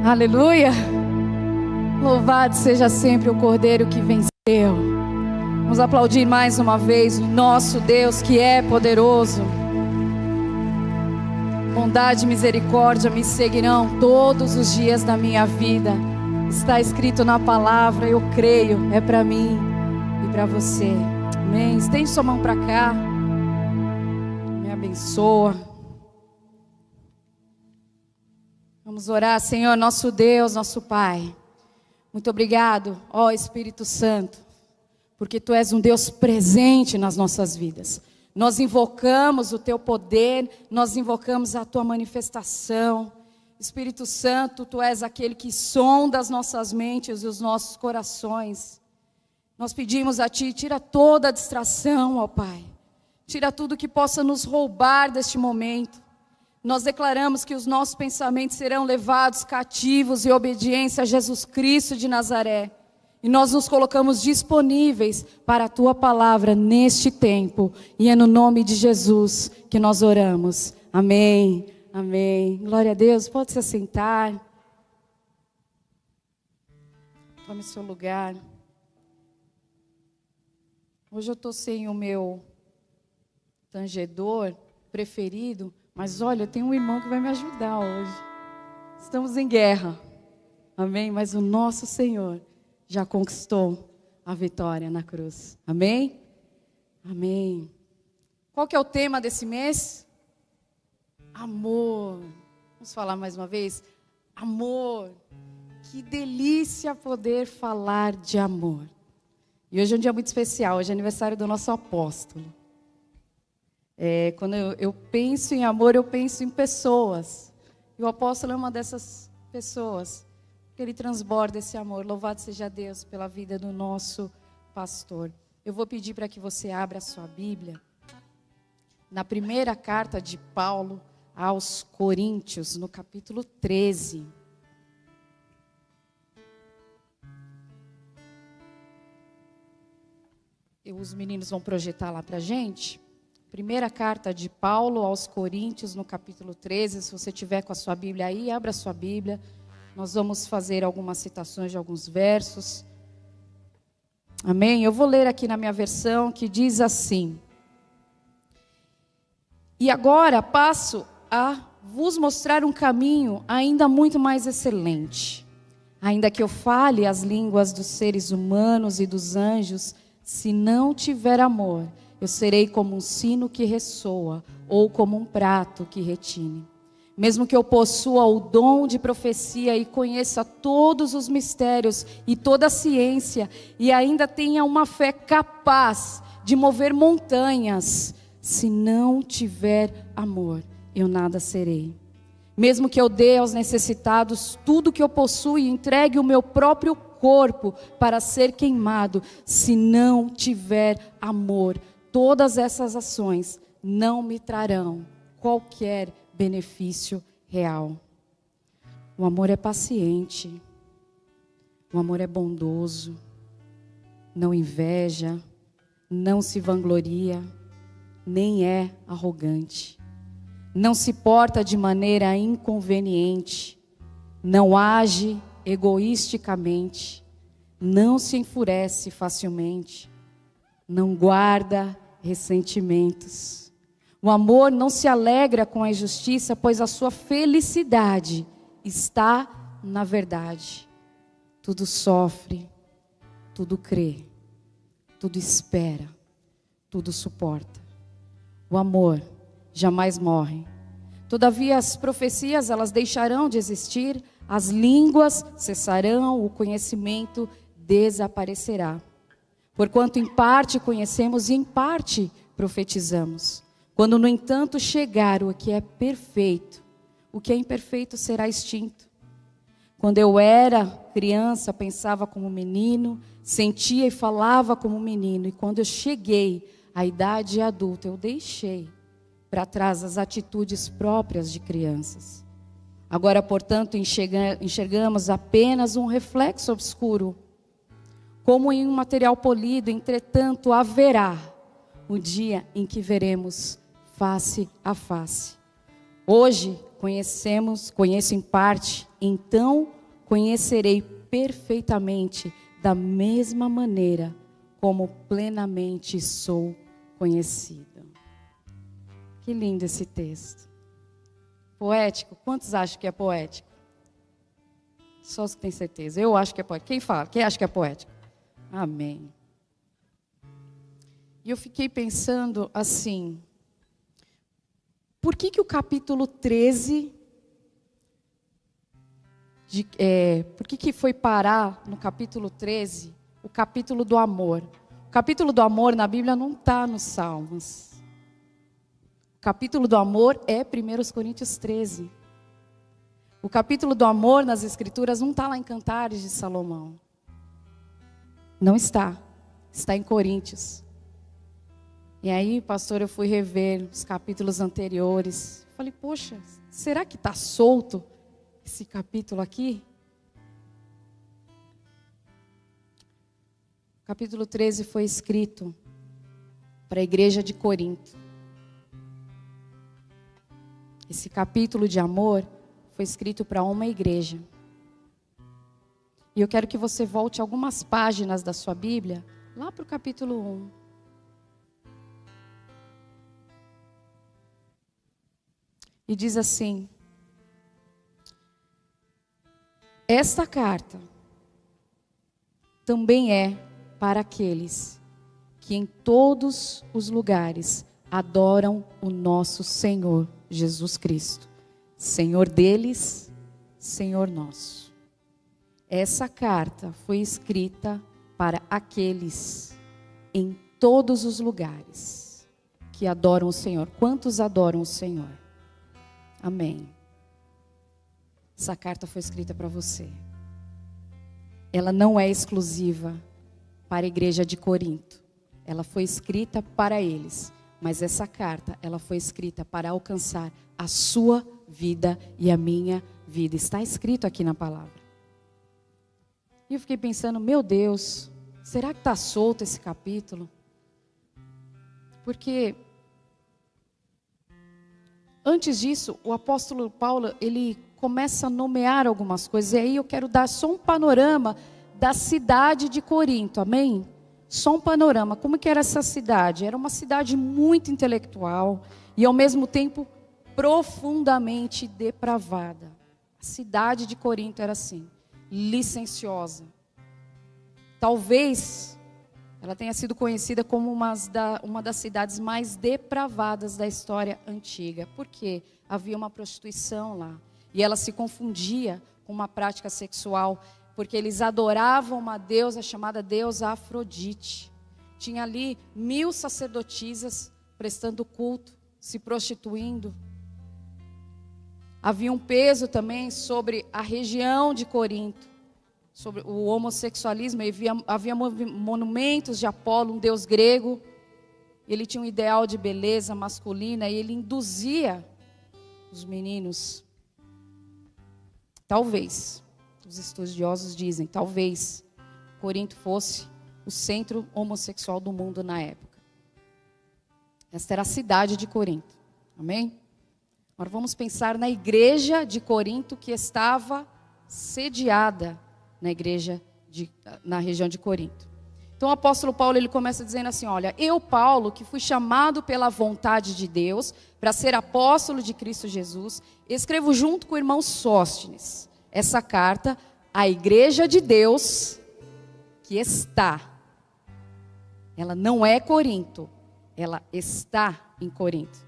Aleluia! Louvado seja sempre o Cordeiro que venceu. Vamos aplaudir mais uma vez o nosso Deus que é poderoso. Bondade e misericórdia me seguirão todos os dias da minha vida. Está escrito na palavra, eu creio, é para mim e para você. Amém? Estende sua mão para cá. Me abençoa. Vamos orar. Senhor, nosso Deus, nosso Pai. Muito obrigado, ó Espírito Santo, porque Tu és um Deus presente nas nossas vidas. Nós invocamos o Teu poder, nós invocamos a Tua manifestação. Espírito Santo, Tu és aquele que sonda as nossas mentes e os nossos corações. Nós pedimos a Ti, tira toda a distração, ó Pai. Tira tudo que possa nos roubar deste momento. Nós declaramos que os nossos pensamentos serão levados cativos em obediência a Jesus Cristo de Nazaré. E nós nos colocamos disponíveis para a Tua palavra neste tempo. E é no nome de Jesus que nós oramos. Amém, amém. Glória a Deus, pode se assentar. Tome seu lugar. Hoje eu estou sem o meu tangedor preferido. Mas olha, eu tenho um irmão que vai me ajudar hoje. Estamos em guerra. Amém? Mas o nosso Senhor já conquistou a vitória na cruz. Amém? Amém. Qual que é o tema desse mês? Amor. Vamos falar mais uma vez? Amor. Que delícia poder falar de amor. E hoje é um dia muito especial. Hoje é aniversário do nosso apóstolo. Quando eu penso em amor, eu penso em pessoas. E o apóstolo é uma dessas pessoas. Porque ele transborda esse amor. Louvado seja Deus pela vida do nosso pastor. Eu vou pedir para que você abra a sua Bíblia. Na primeira carta de Paulo aos Coríntios, no capítulo 13. Os meninos vão projetar lá para a gente. Primeira carta de Paulo aos Coríntios, no capítulo 13. Se você tiver com a sua Bíblia aí, abra a sua Bíblia. Nós vamos fazer algumas citações de alguns versos. Amém? Eu vou ler aqui na minha versão, que diz assim: E agora passo a vos mostrar um caminho ainda muito mais excelente. Ainda que eu fale as línguas dos seres humanos e dos anjos, se não tiver amor, eu serei como um sino que ressoa, ou como um prato que retine. Mesmo que eu possua o dom de profecia e conheça todos os mistérios e toda a ciência, e ainda tenha uma fé capaz de mover montanhas, se não tiver amor, eu nada serei. Mesmo que eu dê aos necessitados tudo que eu possuo e entregue o meu próprio corpo para ser queimado, se não tiver amor, todas essas ações não me trarão qualquer benefício real. O amor é paciente, o amor é bondoso, não inveja, não se vangloria, nem é arrogante, não se porta de maneira inconveniente, não age egoisticamente, não se enfurece facilmente, não guarda ressentimentos. O amor não se alegra com a injustiça, pois a sua felicidade está na verdade. Tudo sofre, tudo crê, tudo espera, tudo suporta. O amor jamais morre. Todavia as profecias, elas deixarão de existir, as línguas cessarão, o conhecimento desaparecerá. Porquanto em parte conhecemos e em parte profetizamos. Quando, no entanto, chegar o que é perfeito, o que é imperfeito será extinto. Quando eu era criança, pensava como menino, sentia e falava como menino. E quando eu cheguei à idade adulta, eu deixei para trás as atitudes próprias de crianças. Agora, portanto, enxergamos apenas um reflexo obscuro, como em um material polido. Entretanto, haverá o dia em que veremos face a face. Hoje, conheço em parte, então conhecerei perfeitamente, da mesma maneira como plenamente sou conhecido. Que lindo esse texto. Poético? Quantos acham que é poético? Só os que têm certeza. Eu acho que é poético. Quem fala? Quem acha que é poético? Amém. E eu fiquei pensando assim, por que o capítulo 13, por que foi parar no capítulo 13, o capítulo do amor? O capítulo do amor na Bíblia não está nos Salmos. O capítulo do amor é 1 Coríntios 13. O capítulo do amor nas Escrituras não está lá em Cantares de Salomão. Não está. Está em Coríntios. E aí, pastor, eu fui rever os capítulos anteriores. Falei, poxa, será que está solto esse capítulo aqui? O capítulo 13 foi escrito para a igreja de Corinto. Esse capítulo de amor foi escrito para uma igreja. E eu quero que você volte algumas páginas da sua Bíblia, lá para o capítulo 1. E diz assim: esta carta também é para aqueles que em todos os lugares adoram o nosso Senhor Jesus Cristo, Senhor deles, Senhor nosso. Essa carta foi escrita para aqueles em todos os lugares que adoram o Senhor. Quantos adoram o Senhor? Amém. Essa carta foi escrita para você. Ela não é exclusiva para a igreja de Corinto. Ela foi escrita para eles. Mas essa carta, ela foi escrita para alcançar a sua vida e a minha vida. Está escrito aqui na palavra. E eu fiquei pensando, meu Deus, será que está solto esse capítulo? Porque antes disso, o apóstolo Paulo, ele começa a nomear algumas coisas. E aí eu quero dar só um panorama da cidade de Corinto, amém? Só um panorama. Como que era essa cidade? Era uma cidade muito intelectual e ao mesmo tempo profundamente depravada. A cidade de Corinto era assim, licenciosa. Talvez ela tenha sido conhecida como uma das cidades mais depravadas da história antiga. Por quê? Havia uma prostituição lá. E ela se confundia com uma prática sexual, porque eles adoravam uma deusa chamada deusa Afrodite. Tinha ali 1000 sacerdotisas prestando culto, se prostituindo. Havia um peso também sobre a região de Corinto, sobre o homossexualismo. Havia monumentos de Apolo, um deus grego. Ele tinha um ideal de beleza masculina e ele induzia os meninos. Talvez, os estudiosos dizem, talvez Corinto fosse o centro homossexual do mundo na época. Esta era a cidade de Corinto. Amém? Agora vamos pensar na igreja de Corinto que estava sediada na região de Corinto. Então o apóstolo Paulo, ele começa dizendo assim, olha, eu, Paulo, que fui chamado pela vontade de Deus para ser apóstolo de Cristo Jesus, escrevo junto com o irmão Sóstenes essa carta à igreja de Deus que está. Ela não é Corinto, ela está em Corinto.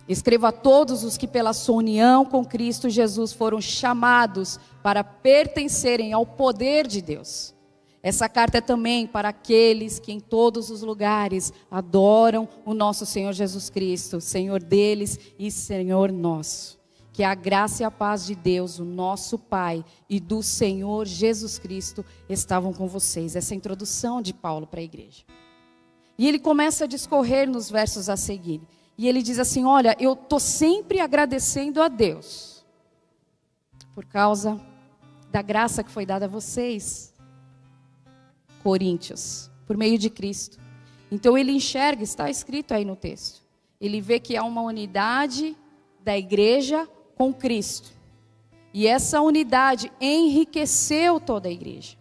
Escrevo a todos os que pela sua união com Cristo Jesus foram chamados para pertencerem ao poder de Deus. Essa carta é também para aqueles que em todos os lugares adoram o nosso Senhor Jesus Cristo, Senhor deles e Senhor nosso. Que a graça e a paz de Deus, o nosso Pai, e do Senhor Jesus Cristo estavam com vocês. Essa é a introdução de Paulo para a igreja. E ele começa a discorrer nos versos a seguir. E ele diz assim, olha, eu estou sempre agradecendo a Deus por causa da graça que foi dada a vocês, Coríntios, por meio de Cristo. Então ele enxerga, está escrito aí no texto, ele vê que há uma unidade da igreja com Cristo. E essa unidade enriqueceu toda a igreja.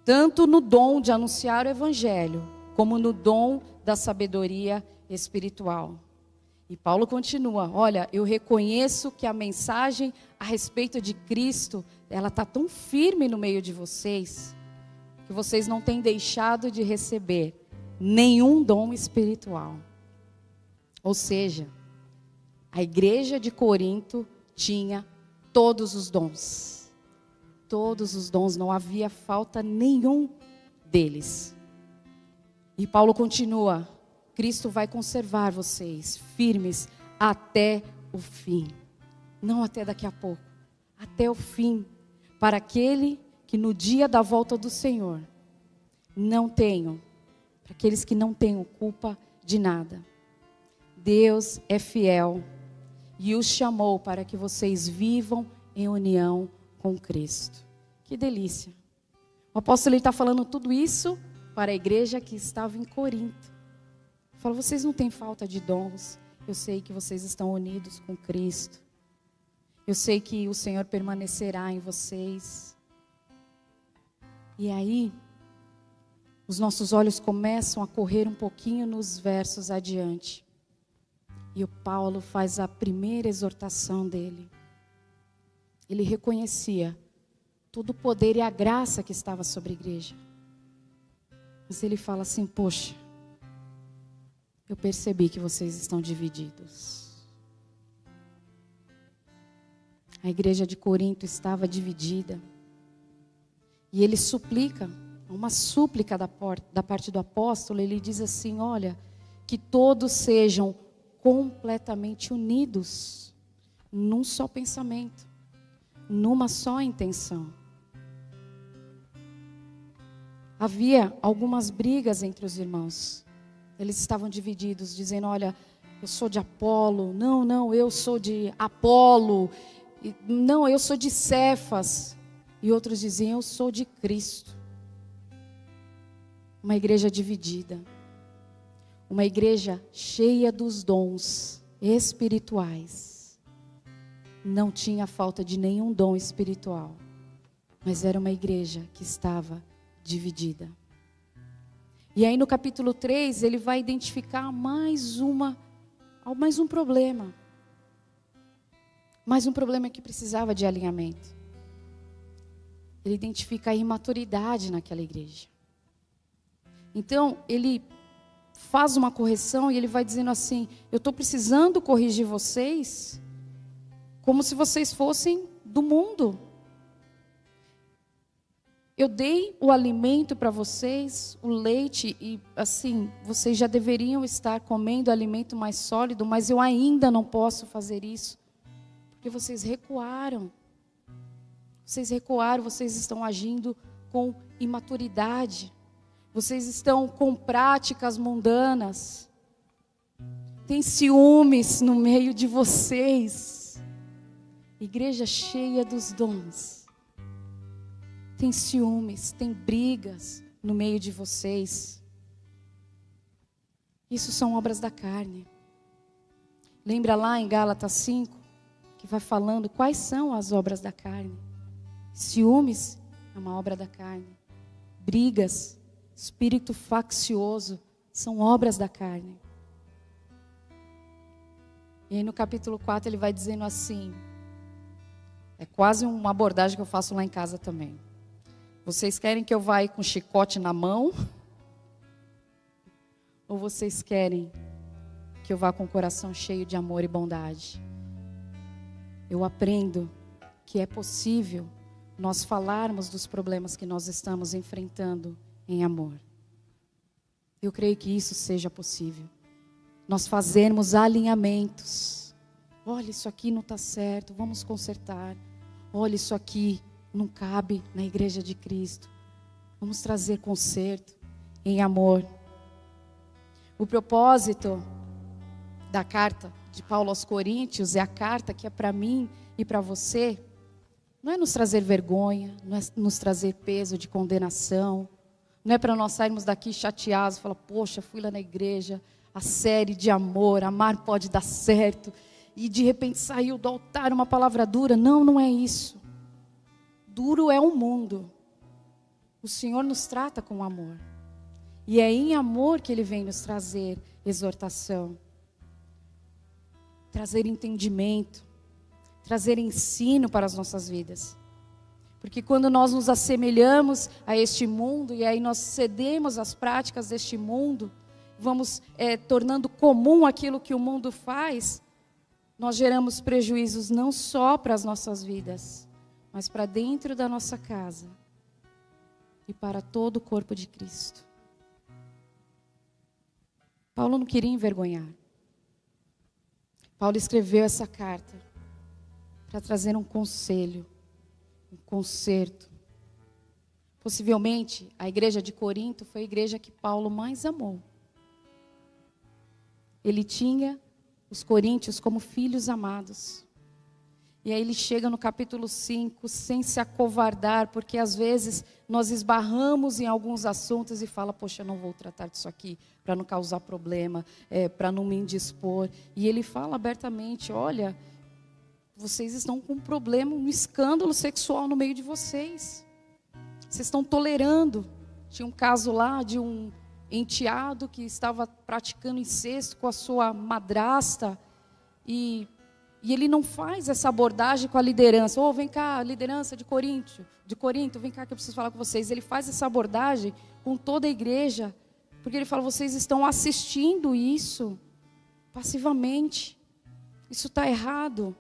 Tanto no dom de anunciar o evangelho, como no dom da sabedoria espiritual. E Paulo continua, olha, eu reconheço que a mensagem a respeito de Cristo, ela está tão firme no meio de vocês, que vocês não têm deixado de receber nenhum dom espiritual. Ou seja, a igreja de Corinto tinha todos os dons. Todos os dons, não havia falta nenhum deles. E Paulo continua, Cristo vai conservar vocês firmes até o fim. Não até daqui a pouco, até o fim. Para aquele que no dia da volta do Senhor, para aqueles que não tenham culpa de nada. Deus é fiel e os chamou para que vocês vivam em união com Cristo. Que delícia. O apóstolo está falando tudo isso para a igreja que estava em Corinto. Ele fala, vocês não têm falta de dons. Eu sei que vocês estão unidos com Cristo. Eu sei que o Senhor permanecerá em vocês. E aí, os nossos olhos começam a correr um pouquinho nos versos adiante. E o Paulo faz a primeira exortação dele. Ele reconhecia todo o poder e a graça que estava sobre a igreja. Mas ele fala assim, poxa, eu percebi que vocês estão divididos. A igreja de Corinto estava dividida. E ele suplica, uma súplica da parte do apóstolo, ele diz assim, olha, que todos sejam completamente unidos, num só pensamento, numa só intenção. Havia algumas brigas entre os irmãos. Eles estavam divididos, dizendo, olha, eu sou de Apolo, não, eu sou de Apolo, não, eu sou de Cefas. E outros diziam, eu sou de Cristo. Uma igreja dividida. Uma igreja cheia dos dons espirituais. Não tinha falta de nenhum dom espiritual. Mas era uma igreja que estava dividida. E aí no capítulo 3, ele vai identificar mais um problema. Mais um problema que precisava de alinhamento. Ele identifica a imaturidade naquela igreja. Então, ele faz uma correção e ele vai dizendo assim, eu estou precisando corrigir vocês como se vocês fossem do mundo. Eu dei o alimento para vocês, o leite, e assim, vocês já deveriam estar comendo alimento mais sólido, mas eu ainda não posso fazer isso, porque vocês recuaram. Vocês estão agindo com imaturidade. Vocês estão com práticas mundanas. Tem ciúmes no meio de vocês. Igreja cheia dos dons. Tem ciúmes, tem brigas no meio de vocês. Isso são obras da carne. Lembra lá em Gálatas 5, que vai falando quais são as obras da carne. Ciúmes é uma obra da carne. Brigas, espírito faccioso, são obras da carne. E aí no capítulo 4 ele vai dizendo assim, é quase uma abordagem que eu faço lá em casa também. Vocês querem que eu vá com chicote na mão? Ou vocês querem que eu vá com o coração cheio de amor e bondade? Eu aprendo que é possível nós falarmos dos problemas que nós estamos enfrentando em amor. Eu creio que isso seja possível. Nós fazermos alinhamentos. Olha, isso aqui não está certo, vamos consertar. Olha, isso aqui não cabe na igreja de Cristo. Vamos trazer conserto em amor. O propósito da carta de Paulo aos Coríntios é a carta que é para mim e para você. Não é nos trazer vergonha, não é nos trazer peso de condenação. Não é para nós sairmos daqui chateados, falar, poxa, fui lá na igreja, a série de amor, amar pode dar certo. e de repente saiu do altar uma palavra dura. Não, não é isso. Duro é o mundo. O Senhor nos trata com amor. E é em amor que Ele vem nos trazer exortação, trazer entendimento, trazer ensino para as nossas vidas. Porque quando nós nos assemelhamos a este mundo, e aí nós cedemos às práticas deste mundo, vamos tornando comum aquilo que o mundo faz, nós geramos prejuízos não só para as nossas vidas, mas para dentro da nossa casa e para todo o corpo de Cristo. Paulo não queria envergonhar. Paulo escreveu essa carta para trazer um conselho, um conserto. Possivelmente, a igreja de Corinto foi a igreja que Paulo mais amou. Ele tinha os coríntios como filhos amados. E aí ele chega no capítulo 5, sem se acovardar, porque às vezes nós esbarramos em alguns assuntos e fala, poxa, eu não vou tratar disso aqui, para não causar problema, para não me indispor. E ele fala abertamente, olha, vocês estão com um problema, um escândalo sexual no meio de vocês. Vocês estão tolerando. Tinha um caso lá de um enteado que estava praticando incesto com a sua madrasta, e ele não faz essa abordagem com a liderança. Vem cá, liderança de Corinto, vem cá que eu preciso falar com vocês. Ele faz essa abordagem com toda a igreja, porque ele fala, vocês estão assistindo isso passivamente. Isso está errado.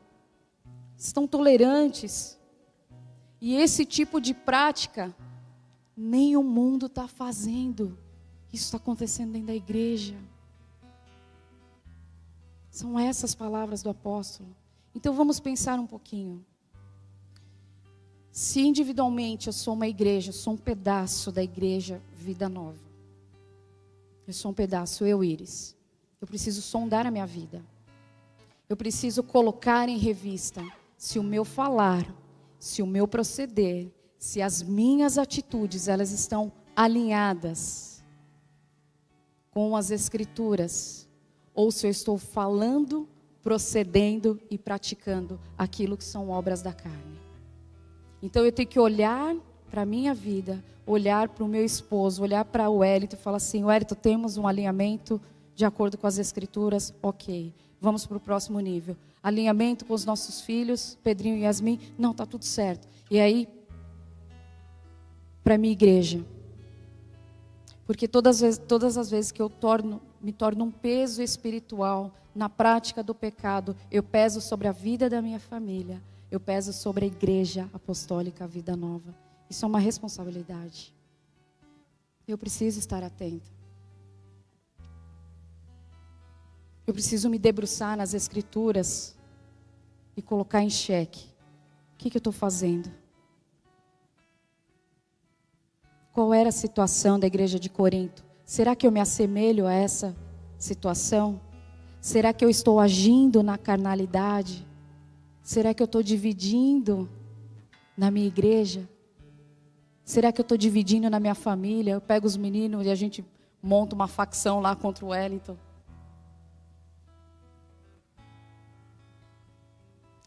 Estão tolerantes. E esse tipo de prática, nem o mundo está fazendo. Isso está acontecendo dentro da igreja. São essas palavras do apóstolo. Então vamos pensar um pouquinho. Se individualmente eu sou uma igreja, eu sou um pedaço da igreja Vida Nova. Eu sou um pedaço, eu, Iris. Eu preciso sondar a minha vida. Eu preciso colocar em revista se o meu falar, se o meu proceder, se as minhas atitudes, elas estão alinhadas com as Escrituras. Ou se eu estou falando, procedendo e praticando aquilo que são obras da carne. Então eu tenho que olhar para a minha vida, olhar para o meu esposo, olhar para o Wellington e falar assim, Wellington, temos um alinhamento de acordo com as Escrituras? Ok, vamos para o próximo nível. Alinhamento com os nossos filhos, Pedrinho e Yasmin? Não, está tudo certo. E aí, para a minha igreja. Porque todas as vezes que eu me torno um peso espiritual na prática do pecado, eu peso sobre a vida da minha família, eu peso sobre a igreja apostólica Vida Nova. Isso é uma responsabilidade. Eu preciso estar atenta. Eu preciso me debruçar nas Escrituras e colocar em xeque. O que eu estou fazendo? Qual era a situação da igreja de Corinto? Será que eu me assemelho a essa situação? Será que eu estou agindo na carnalidade? Será que eu estou dividindo na minha igreja? Será que eu estou dividindo na minha família? Eu pego os meninos e a gente monta uma facção lá contra o Wellington.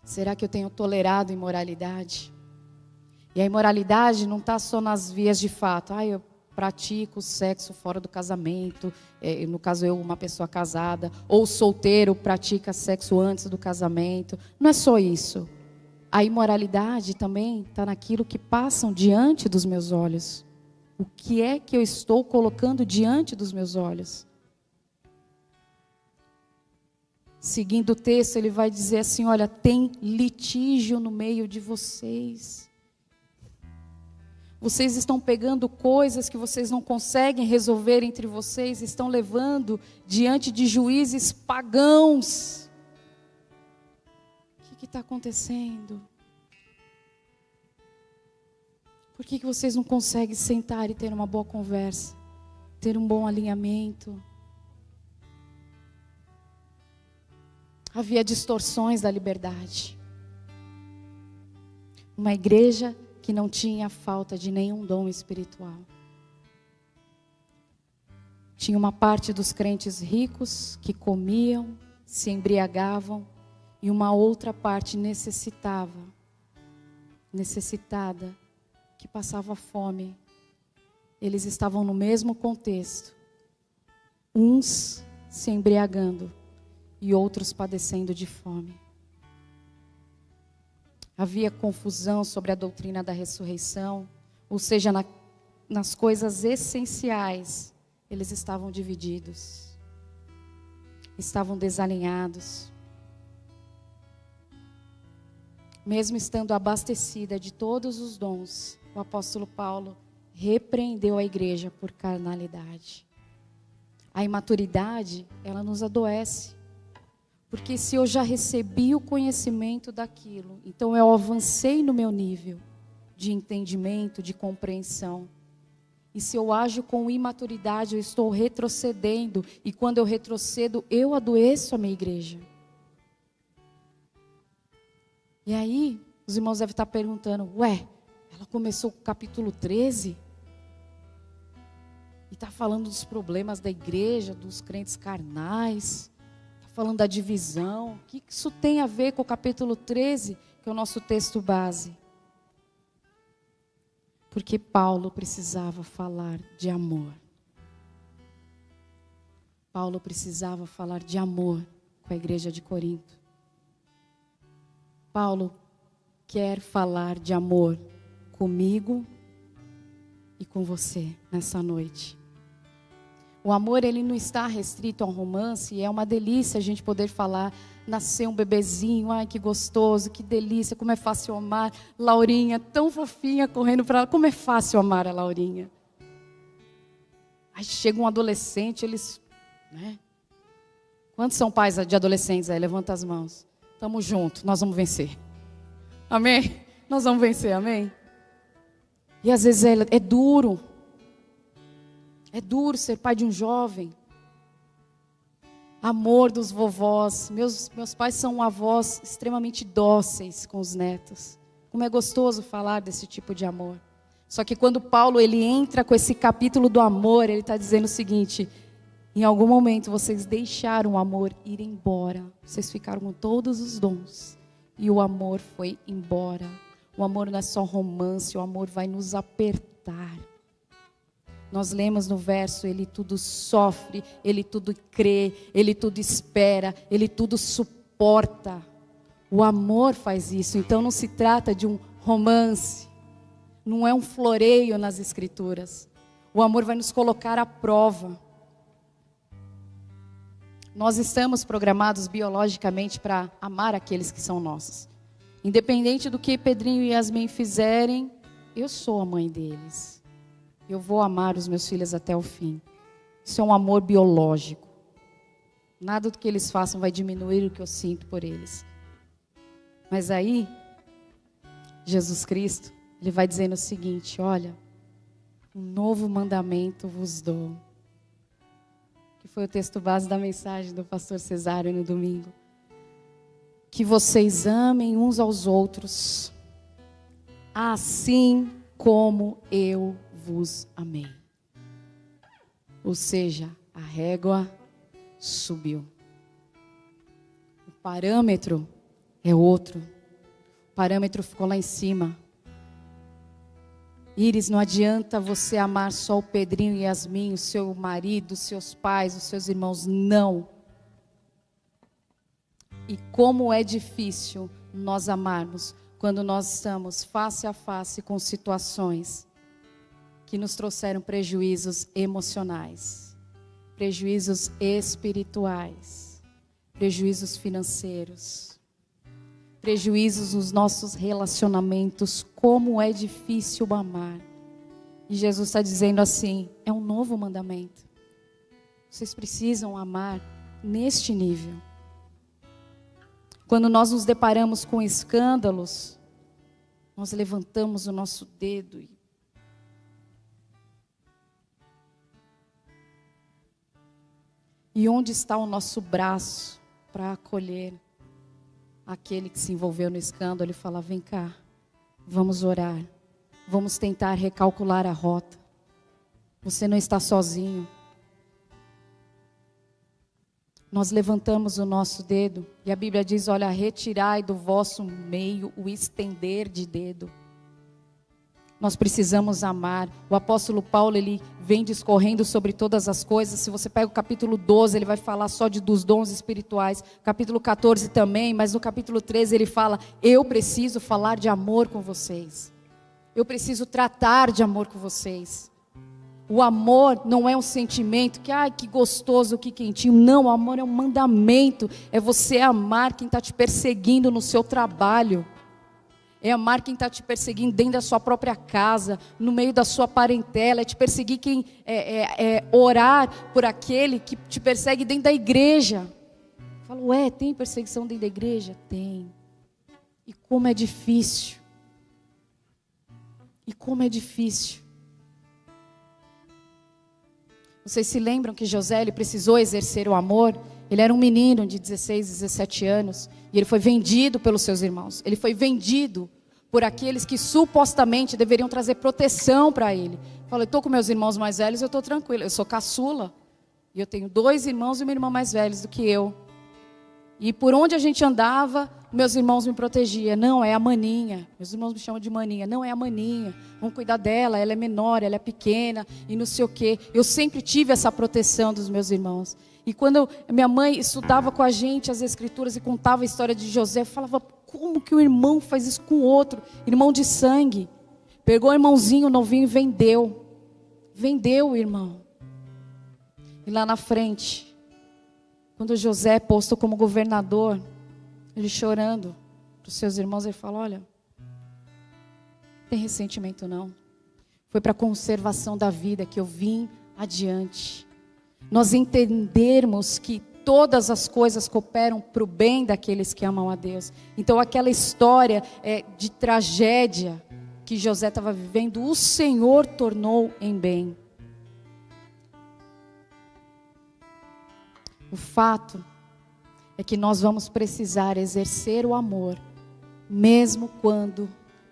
Será que eu tenho tolerado imoralidade? E a imoralidade não está só nas vias de fato. Eu pratico sexo fora do casamento. No caso, eu, uma pessoa casada. Ou solteiro, pratica sexo antes do casamento. Não é só isso. A imoralidade também está naquilo que passam diante dos meus olhos. O que é que eu estou colocando diante dos meus olhos? Seguindo o texto, ele vai dizer assim, olha, tem litígio no meio de vocês. Vocês estão pegando coisas que vocês não conseguem resolver entre vocês, estão levando diante de juízes pagãos. O que está acontecendo? Por que vocês não conseguem sentar e ter uma boa conversa? Ter um bom alinhamento? Havia distorções da liberdade. Uma igreja que não tinha falta de nenhum dom espiritual. Tinha uma parte dos crentes ricos que comiam, se embriagavam e uma outra parte necessitada, que passava fome. Eles estavam no mesmo contexto, uns se embriagando e outros padecendo de fome. Havia confusão sobre a doutrina da ressurreição, ou seja, nas coisas essenciais, eles estavam divididos, estavam desalinhados. Mesmo estando abastecida de todos os dons, o apóstolo Paulo repreendeu a igreja por carnalidade. A imaturidade, ela nos adoece. Porque se eu já recebi o conhecimento daquilo, então eu avancei no meu nível de entendimento, de compreensão. E se eu ajo com imaturidade, eu estou retrocedendo. E quando eu retrocedo, eu adoeço a minha igreja. E aí, os irmãos devem estar perguntando, ela começou com o capítulo 13? E está falando dos problemas da igreja, dos crentes carnais, está falando da divisão. O que isso tem a ver com o capítulo 13, que é o nosso texto base? Porque Paulo precisava falar de amor. Paulo precisava falar de amor com a igreja de Corinto. Paulo quer falar de amor comigo e com você nessa noite. O amor, ele não está restrito a um romance, e é uma delícia a gente poder falar, nasceu um bebezinho, ai que gostoso, que delícia, como é fácil amar. Laurinha, tão fofinha, correndo para ela, como é fácil amar a Laurinha. Aí chega um adolescente, eles, Quantos são pais de adolescentes aí? Levanta as mãos. Estamos juntos, nós vamos vencer. Amém? Nós vamos vencer, amém? E às vezes é duro. É duro ser pai de um jovem. Amor dos vovós. Meus pais são avós extremamente dóceis com os netos. Como é gostoso falar desse tipo de amor. Só que quando Paulo ele entra com esse capítulo do amor, ele está dizendo o seguinte: em algum momento vocês deixaram o amor ir embora. Vocês ficaram com todos os dons. E o amor foi embora. O amor não é só romance, o amor vai nos apertar. Nós lemos no verso, ele tudo sofre, ele tudo crê, ele tudo espera, ele tudo suporta. O amor faz isso, então não se trata de um romance, não é um floreio nas escrituras. O amor vai nos colocar à prova. Nós estamos programados biologicamente para amar aqueles que são nossos. Independente do que Pedrinho e Yasmin fizerem, eu sou a mãe deles. Eu vou amar os meus filhos até o fim. Isso é um amor biológico. Nada do que eles façam vai diminuir o que eu sinto por eles. Mas aí, Jesus Cristo, ele vai dizendo o seguinte: olha, um novo mandamento vos dou. Que foi o texto base da mensagem do pastor Cesário no domingo. Que vocês amem uns aos outros, assim como eu vos amei. Ou seja, a régua subiu. O parâmetro é outro. O parâmetro ficou lá em cima. Iris, não adianta você amar só o Pedrinho e Yasmin, o seu marido, os seus pais, os seus irmãos. Não. E como é difícil nós amarmos quando nós estamos face a face com situações que nos trouxeram prejuízos emocionais, prejuízos espirituais, prejuízos financeiros, prejuízos nos nossos relacionamentos. Como é difícil amar. E Jesus está dizendo assim: é um novo mandamento. Vocês precisam amar neste nível. Quando nós nos deparamos com escândalos, nós levantamos o nosso dedo e onde está o nosso braço para acolher aquele que se envolveu no escândalo e falar: vem cá, vamos orar, vamos tentar recalcular a rota. Você não está sozinho. nós levantamos o nosso dedo, e a Bíblia diz, olha, retirai do vosso meio o estender de dedo. Nós precisamos amar. O apóstolo Paulo, ele vem discorrendo sobre todas as coisas. Se você pega o capítulo 12, ele vai falar só dos dons espirituais. Capítulo 14 também, mas no capítulo 13 ele fala, eu preciso falar de amor com vocês. Eu preciso tratar de amor com vocês. O amor não é um sentimento que, ai, que gostoso, que quentinho. Não, o amor é um mandamento. É você amar quem está te perseguindo no seu trabalho. É amar quem está te perseguindo dentro da sua própria casa, no meio da sua parentela. É te perseguir orar por aquele que te persegue dentro da igreja. Eu falo, tem perseguição dentro da igreja? Tem. E como é difícil. E como é difícil. Vocês se lembram que José, ele precisou exercer o amor? Ele era um menino de 16, 17 anos. E ele foi vendido pelos seus irmãos. Ele foi vendido por aqueles que supostamente deveriam trazer proteção para ele. Falou, eu estou com meus irmãos mais velhos, eu estou tranquila. Eu sou caçula. E eu tenho 2 irmãos e uma irmã mais velhos do que eu. E por onde a gente andava, meus irmãos me protegiam. Não, é a maninha. Meus irmãos me chamam de maninha. Não, é a maninha. Vamos cuidar dela, ela é menor, ela é pequena e não sei o quê. Eu sempre tive essa proteção dos meus irmãos. E quando minha mãe estudava com a gente as escrituras e contava a história de José, eu falava, como que o irmão faz isso com o outro? Irmão de sangue. Pegou o irmãozinho novinho e vendeu. Vendeu o irmão. E lá na frente, quando José é posto como governador, ele chorando para os seus irmãos, ele fala, olha, não tem ressentimento não. Foi para a conservação da vida que eu vim adiante. Nós entendermos que todas as coisas cooperam para o bem daqueles que amam a Deus. Então aquela história de tragédia que José estava vivendo, o Senhor tornou em bem. O fato é que nós vamos precisar exercer o amor, mesmo quando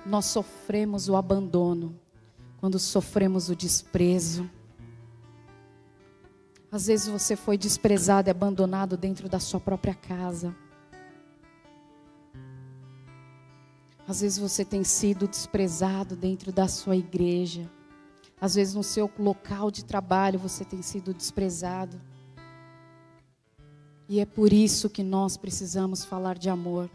nós sofremos o abandono, quando sofremos o desprezo. Às vezes você foi desprezado e abandonado dentro da sua própria casa. Às vezes você tem sido desprezado dentro da sua igreja. Às vezes no seu local de trabalho você tem sido desprezado. E é por isso que nós precisamos falar de amor.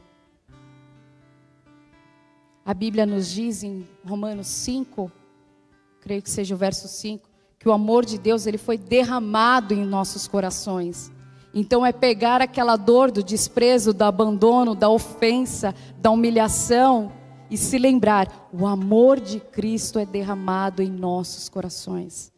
A Bíblia nos diz em Romanos 5, creio que seja o verso 5, que o amor de Deus ele foi derramado em nossos corações. Então é pegar aquela dor do desprezo, do abandono, da ofensa, da humilhação e se lembrar, o amor de Cristo é derramado em nossos corações.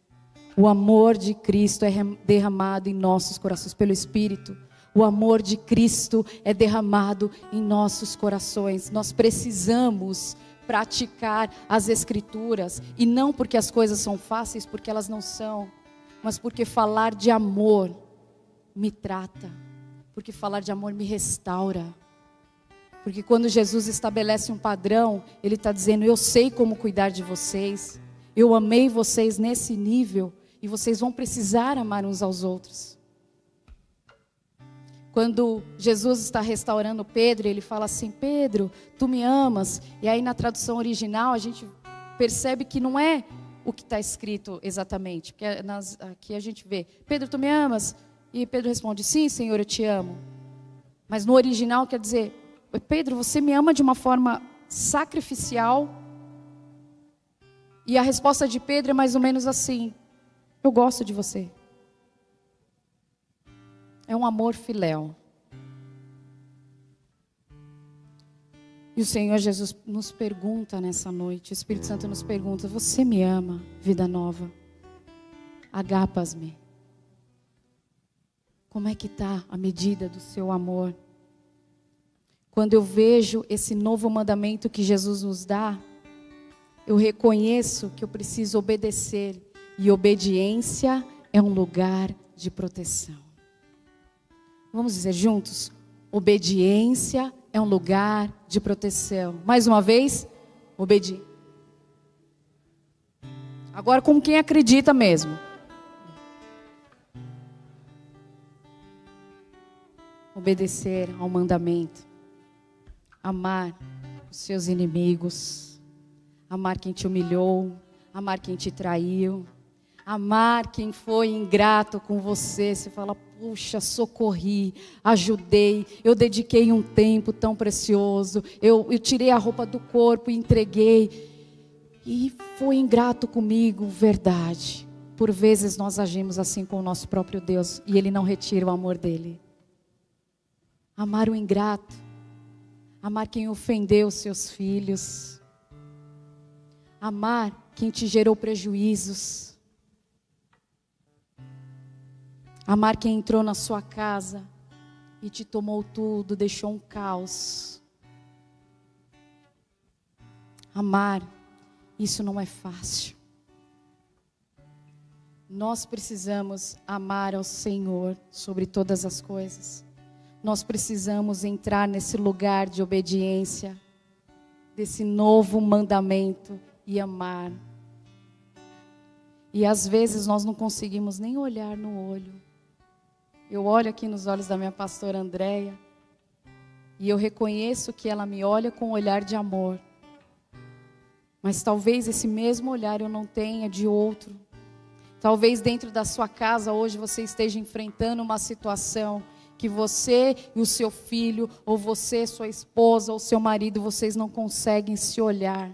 O amor de Cristo é derramado em nossos corações pelo Espírito. O amor de Cristo é derramado em nossos corações. Nós precisamos praticar as Escrituras. E não porque as coisas são fáceis, porque elas não são. Mas porque falar de amor me trata. Porque falar de amor me restaura. Porque quando Jesus estabelece um padrão, Ele está dizendo, eu sei como cuidar de vocês. Eu amei vocês nesse nível. E vocês vão precisar amar uns aos outros. Quando Jesus está restaurando Pedro, ele fala assim, Pedro, tu me amas. E aí na tradução original a gente percebe que não é o que está escrito exatamente. Porque aqui a gente vê, Pedro, tu me amas? E Pedro responde, sim, Senhor, eu te amo. Mas no original quer dizer, Pedro, você me ama de uma forma sacrificial? E a resposta de Pedro é mais ou menos assim, eu gosto de você. É um amor filéu. E o Senhor Jesus nos pergunta nessa noite, o Espírito Santo nos pergunta, você me ama, vida nova? Agapas-me. Como é que está a medida do seu amor? Quando eu vejo esse novo mandamento que Jesus nos dá, eu reconheço que eu preciso obedecer. E obediência é um lugar de proteção. Vamos dizer juntos? Obediência é um lugar de proteção. Mais uma vez, obediência. Agora com quem acredita mesmo. obedecer ao mandamento, amar os seus inimigos, amar quem te humilhou, amar quem te traiu, amar quem foi ingrato com você. Você fala, puxa, socorri, ajudei, eu dediquei um tempo tão precioso, eu tirei a roupa do corpo e entreguei, e foi ingrato comigo, verdade. Por vezes nós agimos assim com o nosso próprio Deus, e Ele não retira o amor dEle. Amar o ingrato, amar quem ofendeu os seus filhos, amar quem te gerou prejuízos, amar quem entrou na sua casa e te tomou tudo, deixou um caos. Amar, isso não é fácil. Nós precisamos amar ao Senhor sobre todas as coisas. Nós precisamos entrar nesse lugar de obediência, desse novo mandamento, e amar. E às vezes nós não conseguimos nem olhar no olho. Eu olho aqui nos olhos da minha pastora Andréia, e eu reconheço que ela me olha com um olhar de amor. Mas talvez esse mesmo olhar eu não tenha de outro. Talvez dentro da sua casa hoje você esteja enfrentando uma situação que você e o seu filho, ou você, sua esposa, ou seu marido, vocês não conseguem se olhar.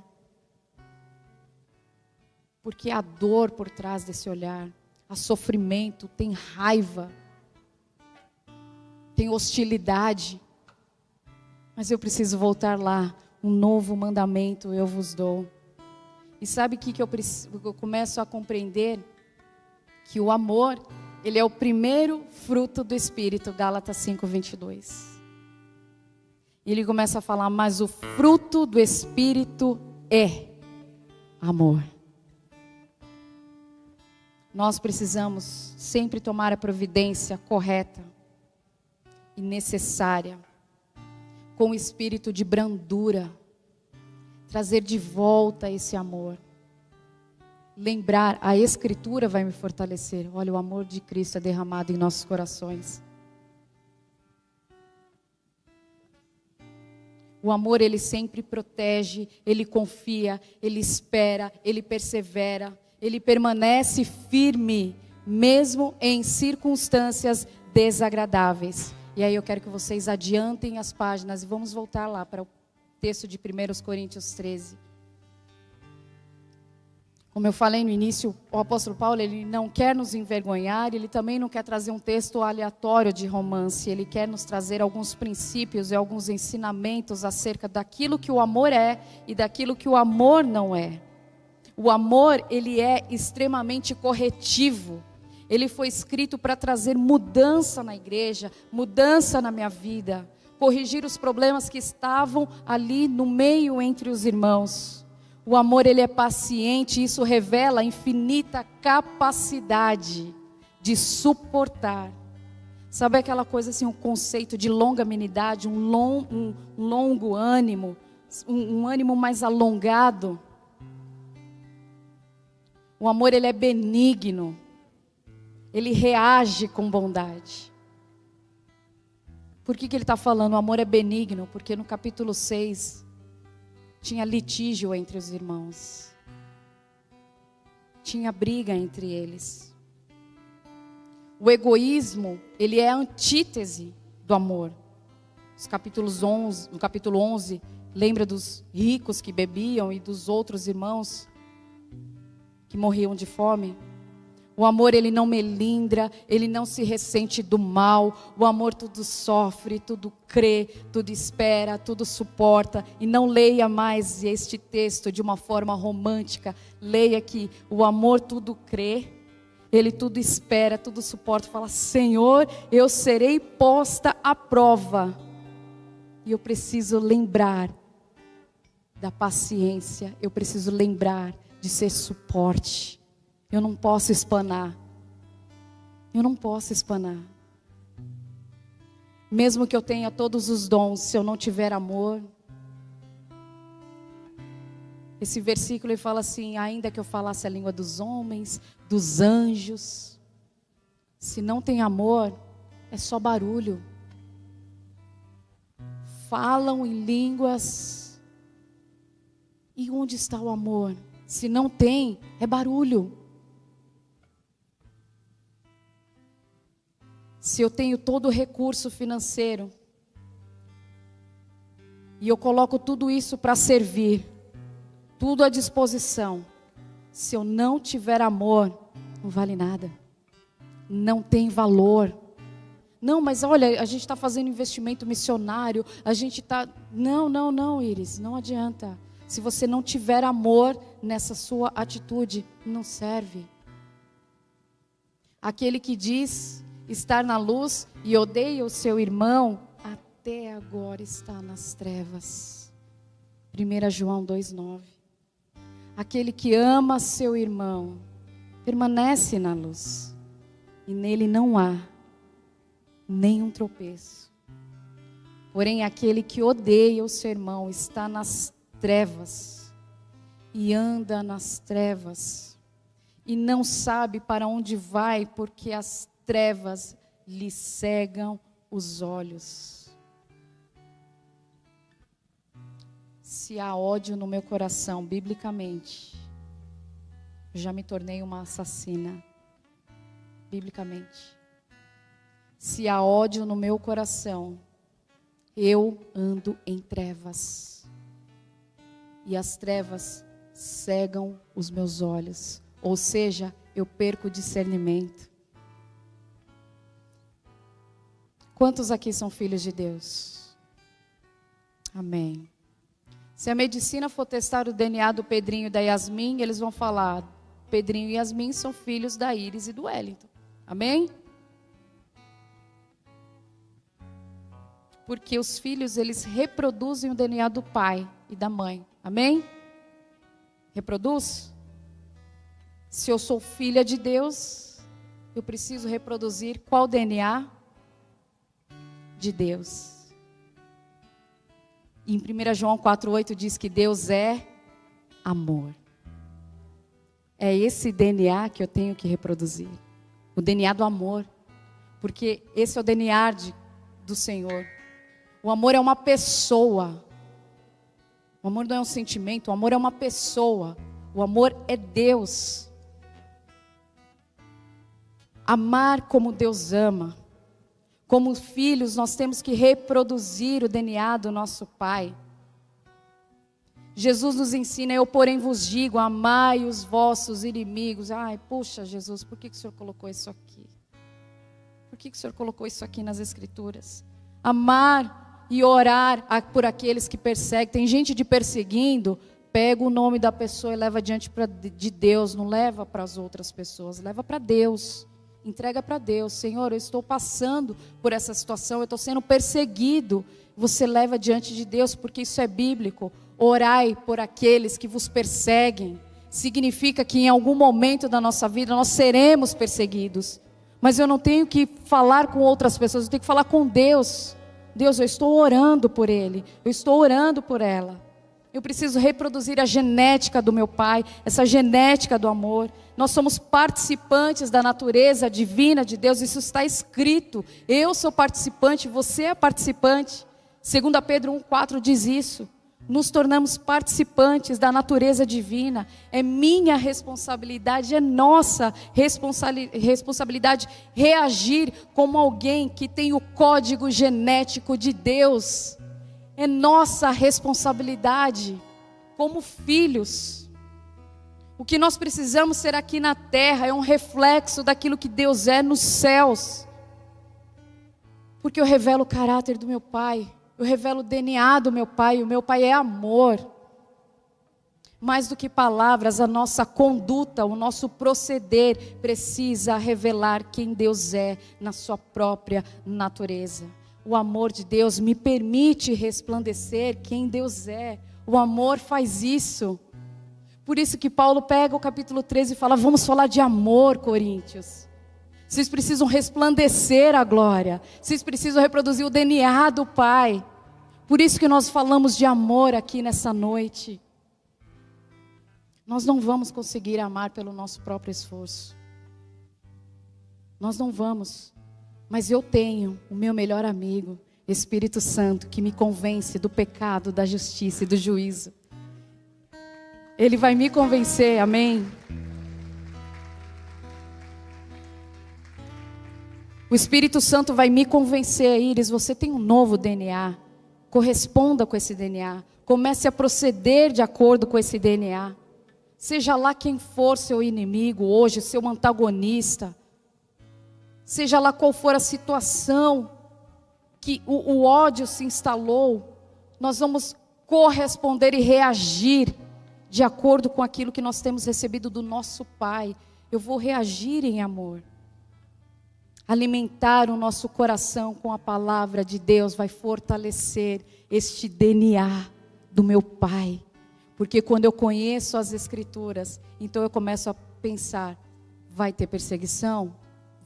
Porque há dor por trás desse olhar, há sofrimento, tem raiva, tem hostilidade. Mas eu preciso voltar lá, um novo mandamento eu vos dou. E sabe o que eu começo a compreender? Que o amor, ele é o primeiro fruto do Espírito, Gálatas 5:22. E ele começa a falar, mas o fruto do Espírito é amor. Nós precisamos sempre tomar a providência correta e necessária, com o espírito de brandura, trazer de volta esse amor. Lembrar, a Escritura vai me fortalecer. Olha, o amor de Cristo é derramado em nossos corações. O amor, ele sempre protege, ele confia, ele espera, ele persevera, ele permanece firme, mesmo em circunstâncias desagradáveis. E aí eu quero que vocês adiantem as páginas e vamos voltar lá para o texto de 1 Coríntios 13. Como eu falei no início, o apóstolo Paulo, ele não quer nos envergonhar, ele também não quer trazer um texto aleatório de romance, ele quer nos trazer alguns princípios e alguns ensinamentos acerca daquilo que o amor é e daquilo que o amor não é. O amor, ele é extremamente corretivo. Ele foi escrito para trazer mudança na igreja, mudança na minha vida, corrigir os problemas que estavam ali no meio entre os irmãos. O amor, ele é paciente, e isso revela a infinita capacidade de suportar. Sabe aquela coisa assim, um conceito de longanimidade, um longo ânimo, um ânimo mais alongado? O amor, ele é benigno, ele reage com bondade. Por que ele está falando? O amor é benigno, porque no capítulo 6, tinha litígio entre os irmãos. Tinha briga entre eles. O egoísmo, ele é a antítese do amor. No capítulo 11, lembra dos ricos que bebiam e dos outros irmãos que morriam de fome? O amor, ele não melindra, ele não se ressente do mal. O amor tudo sofre, tudo crê, tudo espera, tudo suporta. E não leia mais este texto de uma forma romântica. Leia que o amor tudo crê, ele tudo espera, tudo suporta. Fala, Senhor, eu serei posta à prova. E eu preciso lembrar da paciência, eu preciso lembrar de ser suporte. Eu não posso espanar. Eu não posso espanar. Mesmo que eu tenha todos os dons, se eu não tiver amor. Esse versículo ele fala assim, ainda que eu falasse a língua dos homens, dos anjos, se não tem amor, é só barulho. falam em línguas. E onde está o amor? Se não tem, é barulho. Se eu tenho todo o recurso financeiro e eu coloco tudo isso para servir, tudo à disposição, se eu não tiver amor, não vale nada, não tem valor. Não, mas olha, a gente está fazendo investimento missionário, a gente está... Não, Iris, não adianta. Se você não tiver amor nessa sua atitude, não serve. Aquele que diz estar na luz e odeia o seu irmão, até agora está nas trevas. 1 João 2,9. Aquele que ama seu irmão, permanece na luz, e nele não há nenhum tropeço. Porém, aquele que odeia o seu irmão está nas trevas, e anda nas trevas, e não sabe para onde vai, porque as trevas lhe cegam os olhos. Se há ódio no meu coração, biblicamente, eu já me tornei uma assassina. Biblicamente. Se há ódio no meu coração, eu ando em trevas. E as trevas cegam os meus olhos. Ou seja, eu perco o discernimento. Quantos aqui são filhos de Deus? Amém. Se a medicina for testar o DNA do Pedrinho e da Yasmin, eles vão falar: Pedrinho e Yasmin são filhos da Iris e do Wellington. Amém? Porque os filhos, eles reproduzem o DNA do pai e da mãe. Amém? Reproduz? Se eu sou filha de Deus, eu preciso reproduzir qual DNA? De Deus. Em 1 João 4,8 diz que Deus é amor. É esse DNA que eu tenho que reproduzir. O DNA do amor. Porque esse é o DNA do Senhor. O amor é uma pessoa. O amor não é um sentimento, o amor é uma pessoa. O amor é Deus. Amar como Deus ama. Como filhos, nós temos que reproduzir o DNA do nosso Pai. Jesus nos ensina: eu porém vos digo, amai os vossos inimigos. Ai, puxa, Jesus, por que o Senhor colocou isso aqui? Por que o Senhor colocou isso aqui nas Escrituras? Amar e orar por aqueles que perseguem. Tem gente te perseguindo, pega o nome da pessoa e leva diante de Deus. Não leva para as outras pessoas, leva para Deus. Entrega para Deus. Senhor, eu estou passando por essa situação, eu estou sendo perseguido. Você leva diante de Deus, porque isso é bíblico. Orai por aqueles que vos perseguem. Significa que em algum momento da nossa vida nós seremos perseguidos. Mas eu não tenho que falar com outras pessoas, eu tenho que falar com Deus. Deus, eu estou orando por ele, eu estou orando por ela. Eu preciso reproduzir a genética do meu Pai, essa genética do amor. Nós somos participantes da natureza divina de Deus, isso está escrito. Eu sou participante, você é participante. 2 Pedro 1,4 diz isso. Nos tornamos participantes da natureza divina. É minha responsabilidade, é nossa responsabilidade reagir como alguém que tem o código genético de Deus. É nossa responsabilidade como filhos. O que nós precisamos ser aqui na terra é um reflexo daquilo que Deus é nos céus. Porque eu revelo o caráter do meu Pai. Eu revelo o DNA do meu Pai. O meu Pai é amor. Mais do que palavras, a nossa conduta, o nosso proceder precisa revelar quem Deus é na sua própria natureza. O amor de Deus me permite resplandecer quem Deus é. O amor faz isso. Por isso que Paulo pega o capítulo 13 e fala: vamos falar de amor, Coríntios. Vocês precisam resplandecer a glória. Vocês precisam reproduzir o DNA do Pai. Por isso que nós falamos de amor aqui nessa noite. Nós não vamos conseguir amar pelo nosso próprio esforço. Nós não vamos. Mas eu tenho o meu melhor amigo. Espírito Santo que me convence do pecado, da justiça e do juízo. Ele vai me convencer, amém? O Espírito Santo vai me convencer, Iris, você tem um novo DNA. Corresponda com esse DNA. Comece a proceder de acordo com esse DNA. Seja lá quem for seu inimigo hoje, seu antagonista. Seja lá qual for a situação que o ódio se instalou, nós vamos corresponder e reagir de acordo com aquilo que nós temos recebido do nosso Pai. Eu vou reagir em amor. Alimentar o nosso coração com a palavra de Deus vai fortalecer este DNA do meu Pai. Porque quando eu conheço as Escrituras, então eu começo a pensar, vai ter perseguição?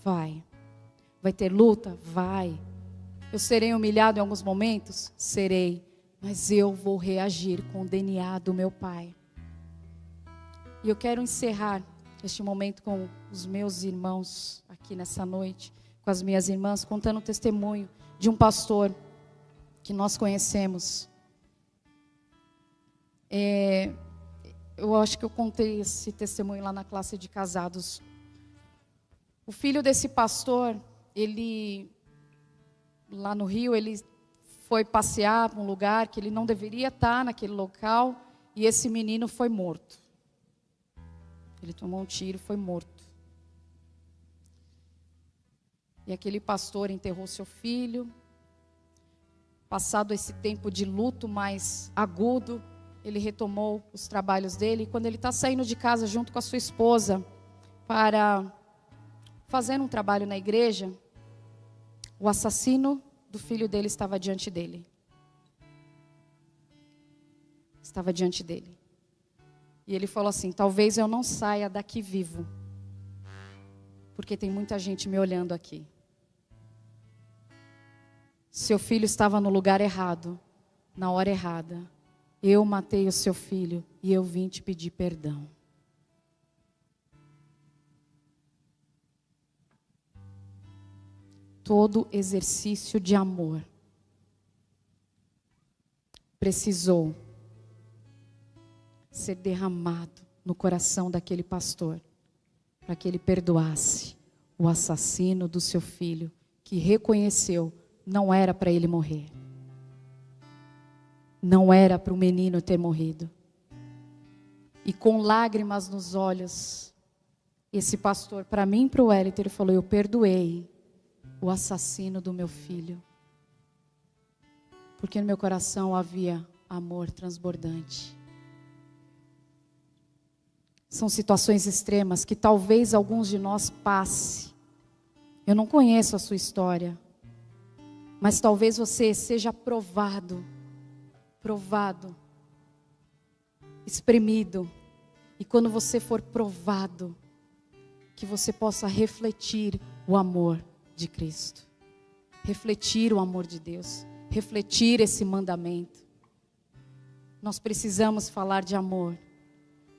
Vai. Vai ter luta? Vai. Eu serei humilhado em alguns momentos? Serei. Mas eu vou reagir com o DNA do meu Pai. E eu quero encerrar este momento com os meus irmãos aqui nessa noite, com as minhas irmãs, contando o testemunho de um pastor que nós conhecemos. Eu acho que eu contei esse testemunho lá na classe de casados. O filho desse pastor, lá no Rio, ele foi passear para um lugar que ele não deveria estar naquele local, e esse menino foi morto. Ele tomou um tiro e foi morto. E aquele pastor enterrou seu filho. Passado esse tempo de luto mais agudo, ele retomou os trabalhos dele. E quando ele está saindo de casa junto com a sua esposa para fazer um trabalho na igreja, o assassino do filho dele estava diante dele. Estava diante dele. E ele falou assim, talvez eu não saia daqui vivo, porque tem muita gente me olhando aqui. Seu filho estava no lugar errado, na hora errada. Eu matei o seu filho e eu vim te pedir perdão. Todo exercício de amor precisou ser derramado no coração daquele pastor, para que ele perdoasse o assassino do seu filho, que reconheceu, não era para ele morrer. Não era para o menino ter morrido. E com lágrimas nos olhos, esse pastor, para mim e para o Wellington, ele falou, eu perdoei o assassino do meu filho, porque no meu coração havia amor transbordante. São situações extremas que talvez alguns de nós passe. Eu não conheço a sua história, mas talvez você seja provado, espremido. E quando você for provado, que você possa refletir o amor de Cristo. Refletir o amor de Deus. Refletir esse mandamento. Nós precisamos falar de amor.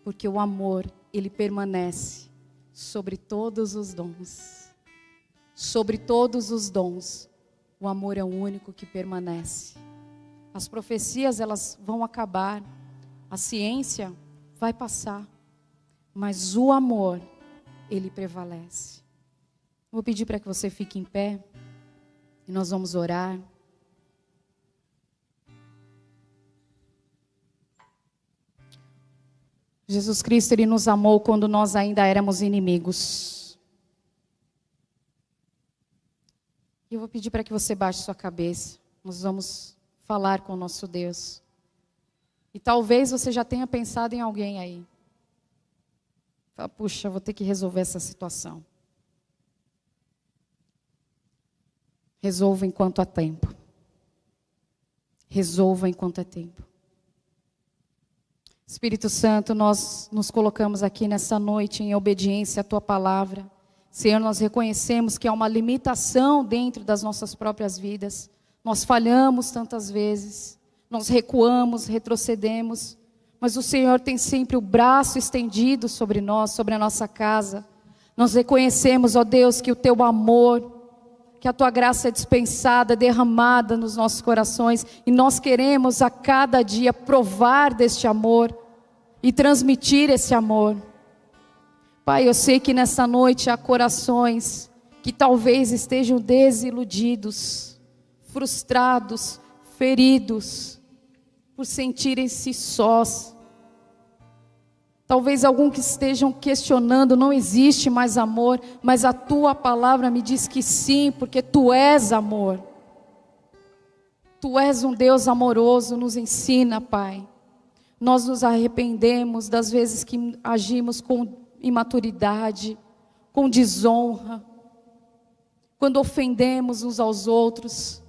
Porque o amor, ele permanece sobre todos os dons. Sobre todos os dons, o amor é o único que permanece. As profecias, elas vão acabar. A ciência vai passar. Mas o amor, ele prevalece. Vou pedir para que você fique em pé. E nós vamos orar. Jesus Cristo, ele nos amou quando nós ainda éramos inimigos. E eu vou pedir para que você baixe sua cabeça. Nós vamos falar com o nosso Deus. E talvez você já tenha pensado em alguém aí. Fala, puxa, vou ter que resolver essa situação. Resolva enquanto há tempo. Resolva enquanto há tempo. Espírito Santo, nós nos colocamos aqui nessa noite em obediência à Tua palavra. Senhor, nós reconhecemos que há uma limitação dentro das nossas próprias vidas. Nós falhamos tantas vezes, nós recuamos, retrocedemos, mas o Senhor tem sempre o braço estendido sobre nós, sobre a nossa casa. Nós reconhecemos, ó Deus, que o Teu amor, que a tua graça é dispensada, derramada nos nossos corações, e nós queremos a cada dia provar deste amor e transmitir esse amor. Pai, eu sei que nessa noite há corações que talvez estejam desiludidos, frustrados, feridos, por sentirem-se sós. Talvez alguns que estejam questionando, não existe mais amor, mas a tua palavra me diz que sim, porque tu és amor. Tu és um Deus amoroso, nos ensina, Pai. Nós nos arrependemos das vezes que agimos com imaturidade, com desonra, quando ofendemos uns aos outros,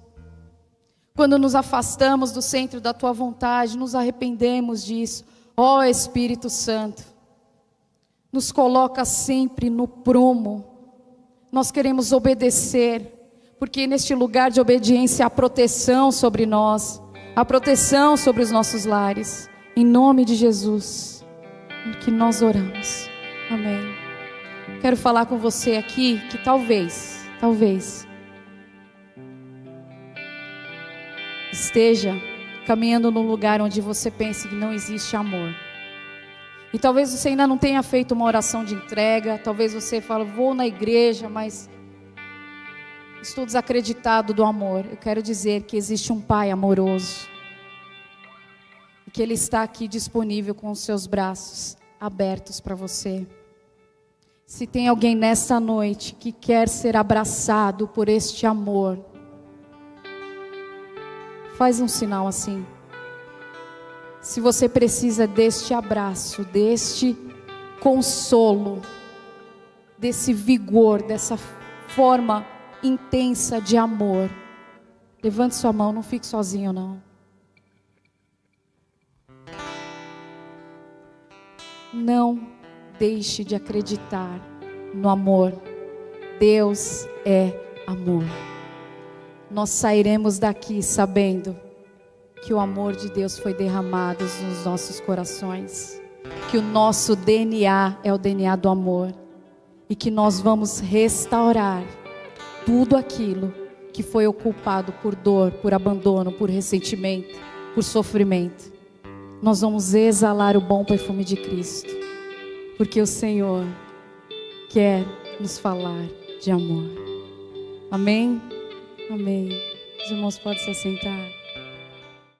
quando nos afastamos do centro da tua vontade, nos arrependemos disso. Ó Espírito Santo, nos coloca sempre no prumo. Nós queremos obedecer, porque neste lugar de obediência há proteção sobre nós, há proteção sobre os nossos lares. Em nome de Jesus, que nós oramos. Amém. Quero falar com você aqui que talvez esteja caminhando num lugar onde você pensa que não existe amor. E talvez você ainda não tenha feito uma oração de entrega. Talvez você fale, vou na igreja, mas estou desacreditado do amor. Eu quero dizer que existe um Pai amoroso, e que Ele está aqui disponível com os seus braços abertos para você. Se tem alguém nessa noite que quer ser abraçado por este amor, faz um sinal assim. Se você precisa deste abraço, deste consolo, desse vigor, dessa forma intensa de amor, levante sua mão, não fique sozinho não. Não deixe de acreditar no amor. Deus é amor. Nós sairemos daqui sabendo que o amor de Deus foi derramado nos nossos corações, que o nosso DNA é o DNA do amor, e que nós vamos restaurar tudo aquilo que foi ocupado por dor, por abandono, por ressentimento, por sofrimento. Nós vamos exalar o bom perfume de Cristo, porque o Senhor quer nos falar de amor. Amém? Amém. Os irmãos podem se assentar.